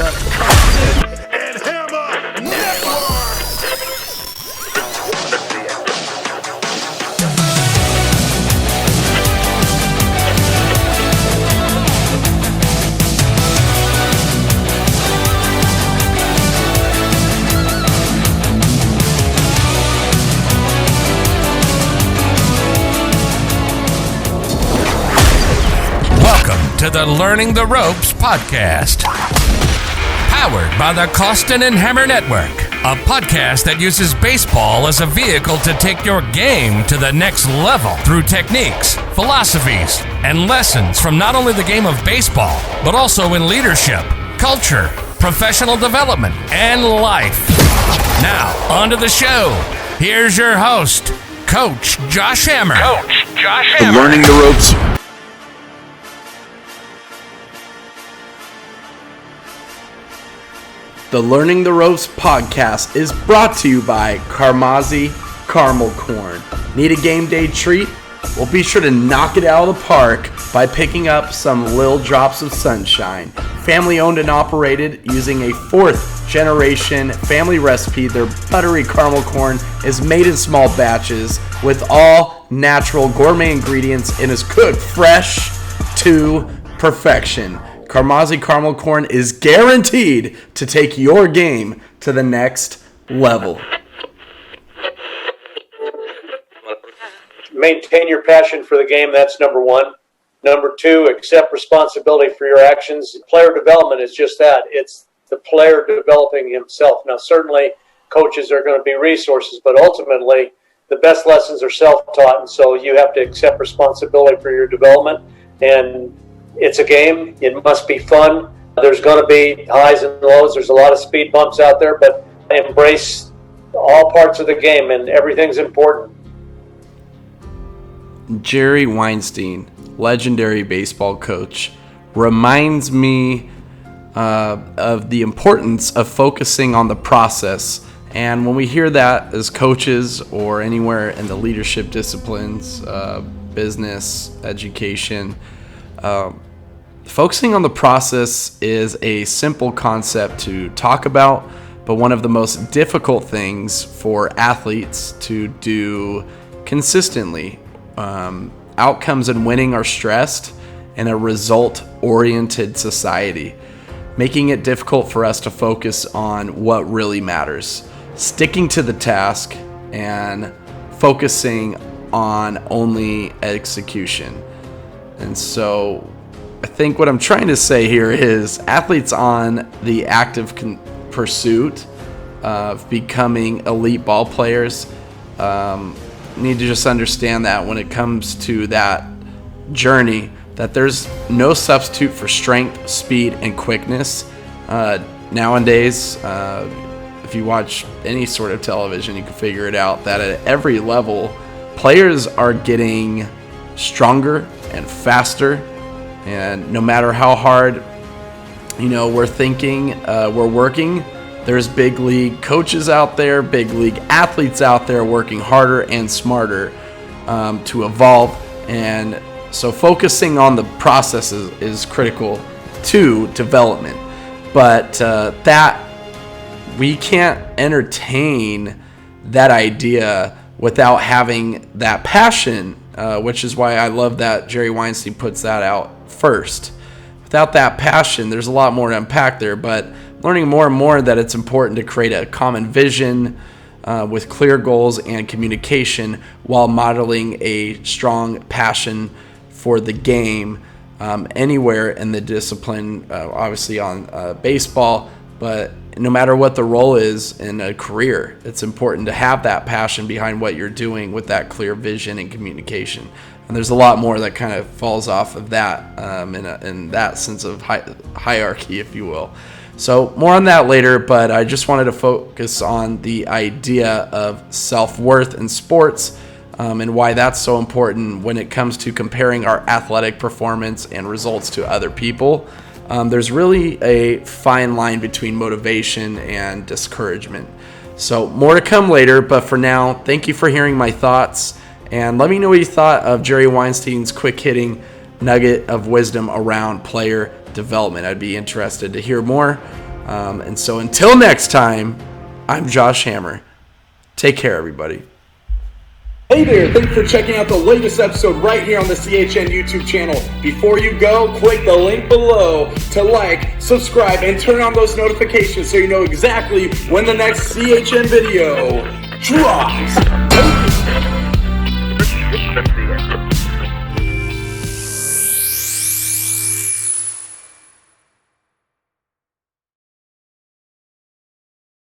the Costen Hammer Network. Welcome to the Learning the Ropes podcast. Powered by the Costen Hammer Network, a podcast that uses baseball as a vehicle to take your game to the next level through techniques, philosophies, and lessons from not only the game of baseball, but also in leadership, culture, professional development, and life. Now, on to the show. Here's your host, Coach Josh Hammer. The Learning the Ropes. The Learning the Ropes podcast is brought to you by Carmazzi Caramel Corn. Need a game day treat? Well, be sure to knock it out of the park by picking up some Little Drops of Sunshine. Family owned and operated using a fourth generation family recipe. Their buttery caramel corn is made in small batches with all natural gourmet ingredients and is cooked fresh to perfection. Carmazzi Caramel Corn is guaranteed to take your game to the next level. Maintain your passion for the game. That's number one. Number two, accept responsibility for your actions. Player development is just that. It's the player developing himself. Now, certainly coaches are going to be resources, but ultimately the best lessons are self-taught, and so you have to accept responsibility for your development. And it's a game. It must be fun. There's going to be highs and lows. There's a lot of speed bumps out there, but embrace all parts of the game, and everything's important. Jerry Weinstein, legendary baseball coach, reminds me of the importance of focusing on the process. And when we hear that as coaches or anywhere in the leadership disciplines, business, education, focusing on the process is a simple concept to talk about, but one of the most difficult things for athletes to do consistently. Outcomes and winning are stressed in a result-oriented society, making it difficult for us to focus on what really matters, sticking to the task and focusing on only execution. And so I think what I'm trying to say here is athletes on the active pursuit of becoming elite ball players need to just understand that when it comes to that journey, that there's no substitute for strength, speed, and quickness. Nowadays, if you watch any sort of television, you can figure it out that at every level, players are getting stronger and faster. And no matter how hard, we're thinking, we're working, there's big league coaches out there, big league athletes out there working harder and smarter to evolve. And so focusing on the process is critical to development. But that we can't entertain that idea without having that passion, which is why I love that Jerry Weinstein puts that out first. Without that passion, there's a lot more to unpack there, but learning more and more that it's important to create a common vision with clear goals and communication while modeling a strong passion for the game anywhere in the discipline, obviously on baseball, but no matter what the role is in a career, it's important to have that passion behind what you're doing with that clear vision and communication. And there's a lot more that kind of falls off of that in that sense of hierarchy, if you will. So more on that later, but I just wanted to focus on the idea of self-worth in sports and why that's so important when it comes to comparing our athletic performance and results to other people. There's really a fine line between motivation and discouragement. So more to come later, but for now, thank you for hearing my thoughts. And let me know what you thought of Jerry Weinstein's quick-hitting nugget of wisdom around player development. I'd be interested to hear more. And so until next time, I'm Josh Hammer. Take care, everybody. Hey there, thanks for checking out the latest episode right here on the CHN YouTube channel. Before you go, click the link below to like, subscribe, and turn on those notifications so you know exactly when the next CHN video drops.